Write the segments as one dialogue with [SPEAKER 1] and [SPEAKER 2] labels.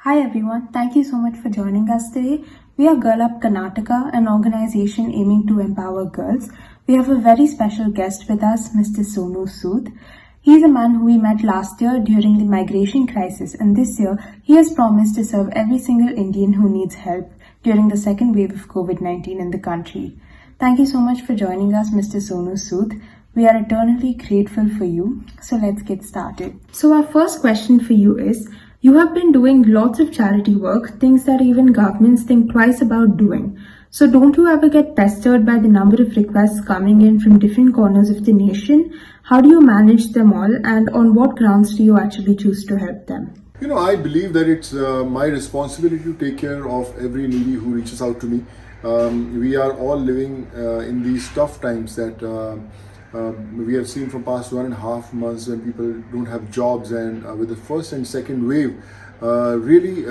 [SPEAKER 1] Hi everyone, thank you so much for joining us today. We are Girl Up Karnataka, an organization aiming to empower girls. We have a very special guest with us, Mr. Sonu Sood. He is a man who we met last year during the migration crisis, and this year he has promised to serve every single Indian who needs help during the second wave of COVID-19 in the country. Thank you so much for joining us, Mr. Sonu Sood. We are eternally grateful for you. So let's get started. So our first question for you is, you have been doing lots of charity work, things that even governments think twice about doing. So don't you ever get pestered by the number of requests coming in from different corners of the nation? How do you manage them all, and on what grounds do you actually choose to help them?
[SPEAKER 2] I believe that it's my responsibility to take care of every needy who reaches out to me. We are all living in these tough times that we have seen from past 1.5 months when people don't have jobs, and with the first and second wave, really,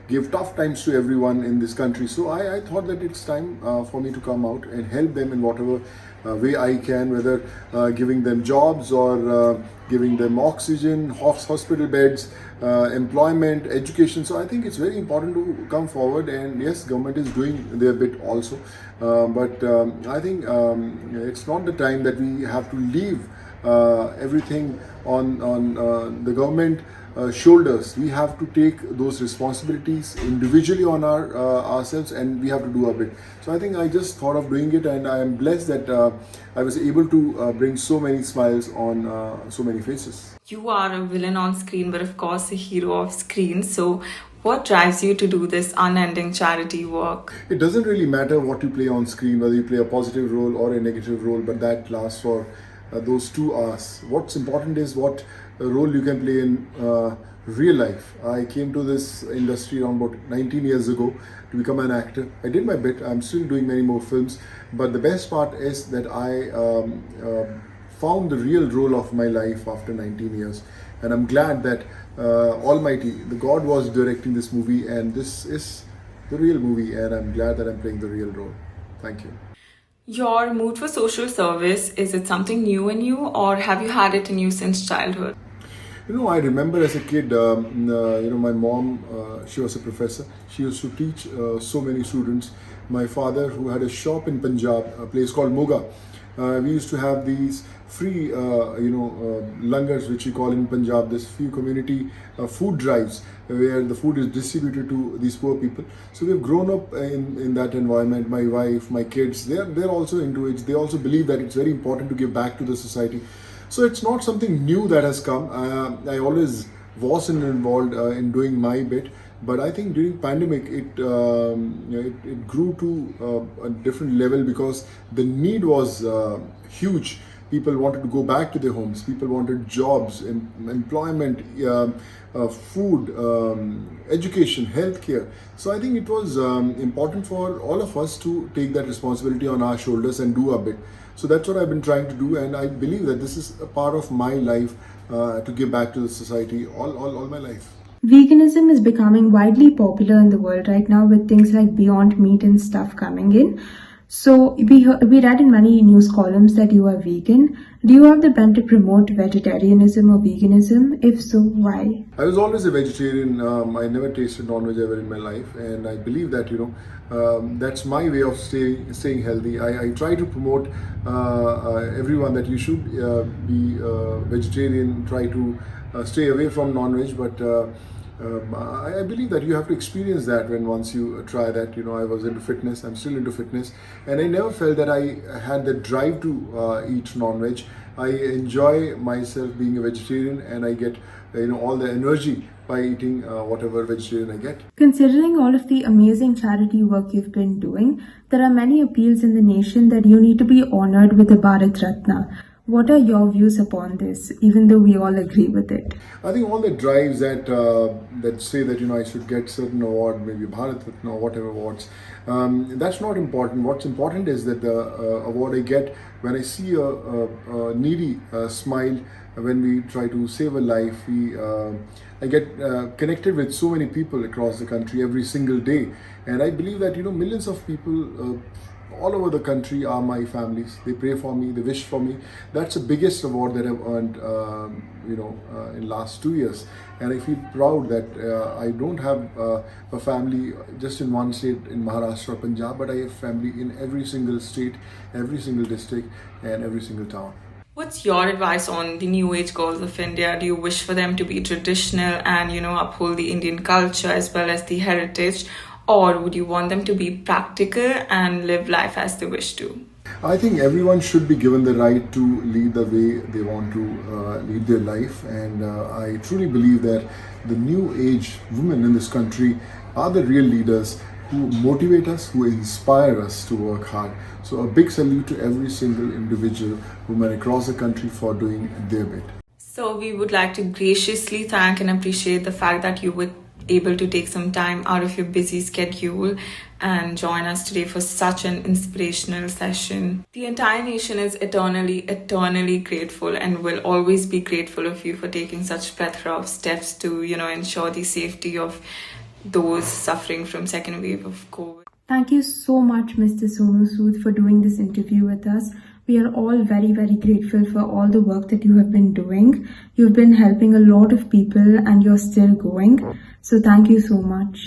[SPEAKER 2] give tough times to everyone in this country. So I thought that it's time for me to come out and help them in whatever way I can, whether giving them jobs or giving them oxygen, hospital beds, employment, education. So I think it's very important to come forward, and yes, government is doing their bit also. But I think it's not the time that we have to leave everything on the government shoulders. We have to take those responsibilities individually on ourselves, and we have to do our bit. So I think I just thought of doing it, and I am blessed that I was able to bring so many smiles on so many faces.
[SPEAKER 3] You are a villain on screen, but of course a hero off screen. So what drives you to do this unending charity work?
[SPEAKER 2] It doesn't really matter what you play on screen, whether you play a positive role or a negative role, but that lasts for those 2 hours. What's important is what role you can play in real life. I came to this industry around about 19 years ago to become an actor. I did my bit. I'm still doing many more films, but the best part is that I found the real role of my life after 19 years, and I'm glad that Almighty, the God, was directing this movie, and this is the real movie, and I'm glad that I'm playing the real role. Thank you.
[SPEAKER 3] Your mood for social service, is it something new in you, or have you had it in you since childhood?
[SPEAKER 2] I remember as a kid, my mom, she was a professor. She used to teach so many students. My father, who had a shop in Punjab, a place called Moga, we used to have these free, langars, which we call in Punjab, this few community food drives where the food is distributed to these poor people. So we've grown up in that environment. My wife, my kids, they're also into it. They also believe that it's very important to give back to the society. So it's not something new that has come. I always was involved in doing my bit, but I think during pandemic it grew to a different level because the need was huge. People wanted to go back to their homes. People wanted jobs, employment, food, education, healthcare. So I think it was important for all of us to take that responsibility on our shoulders and do our bit. So that's what I've been trying to do, and I believe that this is a part of my life to give back to the society all my life.
[SPEAKER 1] Veganism is becoming widely popular in the world right now, with things like Beyond Meat and stuff coming in. So we read in many news columns that you are vegan. Do you have the bent to promote vegetarianism or veganism? If so, why?
[SPEAKER 2] I was always a vegetarian. I never tasted non-veg ever in my life, and I believe that that's my way of staying healthy. I try to promote everyone that you should be vegetarian. Try to stay away from non-veg, but I believe that you have to experience that once you try that. I was into fitness. I'm still into fitness, and I never felt that I had the drive to eat non-veg. I enjoy myself being a vegetarian, and I get all the energy by eating whatever vegetarian I get.
[SPEAKER 1] Considering all of the amazing charity work you've been doing, there are many appeals in the nation that you need to be honored with a Bharat Ratna. What are your views upon this, even though we all agree with it?
[SPEAKER 2] I think all the drives that say that I should get certain award, maybe Bharat Ratna or whatever awards, that's not important. What's important is that the award I get when I see a needy smile, when we try to save a life. I get connected with so many people across the country every single day, and I believe that millions of people all over the country are my families. They pray for me, they wish for me. That's the biggest award that I've earned, in last 2 years. And I feel proud that I don't have a family just in one state, in Maharashtra or Punjab, but I have family in every single state, every single district, and every single town.
[SPEAKER 3] What's your advice on the new age girls of India? Do you wish for them to be traditional and, uphold the Indian culture as well as the heritage? Or would you want them to be practical and live life as they wish to?
[SPEAKER 2] I think everyone should be given the right to lead the way they want to lead their life, and I truly believe that the new age women in this country are the real leaders who motivate us, who inspire us to work hard. So a big salute to every single individual woman across the country for doing their bit.
[SPEAKER 3] So we would like to graciously thank and appreciate the fact that you were able to take some time out of your busy schedule and join us today for such an inspirational session. The entire nation is eternally grateful and will always be grateful of you for taking such plethora of steps to, ensure the safety of those suffering from second wave of COVID.
[SPEAKER 1] Thank you so much, Mr. Sonu Sood, for doing this interview with us. We are all very, very grateful for all the work that you have been doing. You've been helping a lot of people and you're still going. So thank you so much.